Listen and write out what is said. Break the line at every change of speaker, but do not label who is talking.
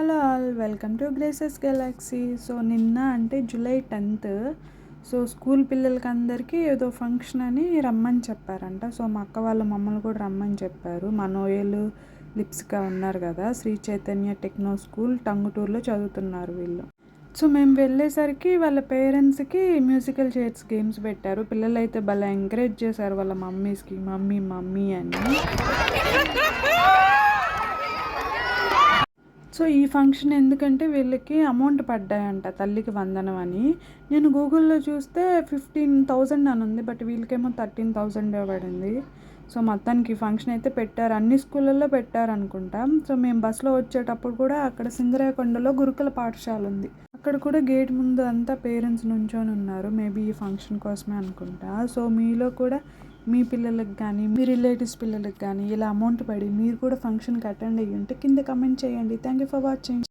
Hello all, welcome to graces Galaxy. So నిన్న అంటే July 10th. So school పిల్లలకి అందరికీ ఏదో ఫంక్షన్ అని రమ్మని చెప్పారంట. సో మా అక్క వాళ్ళ మమ్మల్ని కూడా రమ్మని చెప్పారు. మా నోయలు లిప్స్కా ఉన్నారు కదా, శ్రీ చైతన్య టెక్నో స్కూల్ టంగుటూరులో చదువుతున్నారు వీళ్ళు. సో మేము వెళ్ళేసరికి వాళ్ళ పేరెంట్స్కి మ్యూజికల్ చైర్స్ గేమ్స్ పెట్టారు. పిల్లలు అయితే భలే ఎంకరేజ్ చేశారు వాళ్ళ మమ్మీస్కి, మమ్మీ మమ్మీ అని. సో ఈ ఫంక్షన్ ఎందుకంటే వీళ్ళకి అమౌంట్ పడ్డాయంట, తల్లికి వందనం అని. నేను గూగుల్లో చూస్తే 15,000 అని ఉంది, బట్ వీళ్ళకేమో 13,000 పడింది. సో మొత్తానికి ఈ ఫంక్షన్ అయితే పెట్టారు, అన్ని స్కూళ్ళల్లో పెట్టారు అనుకుంటా. సో మేము బస్సులో వచ్చేటప్పుడు కూడా అక్కడ సింగరాయకొండలో గురుకుల పాఠశాల ఉంది, అక్కడ కూడా గేట్ ముందు అంతా పేరెంట్స్ నుంచొని ఉన్నారు. మేబీ ఈ ఫంక్షన్ కోసమే అనుకుంటా. సో మీలో కూడా మీ పిల్లలకు కానీ మీ రిలేటివ్స్ పిల్లలకు కానీ ఇలా అమౌంట్ పడి మీరు కూడా ఫంక్షన్కి అటెండ్ అయ్యి ఉంటే కింద కమెంట్ చేయండి. Thank you for watching.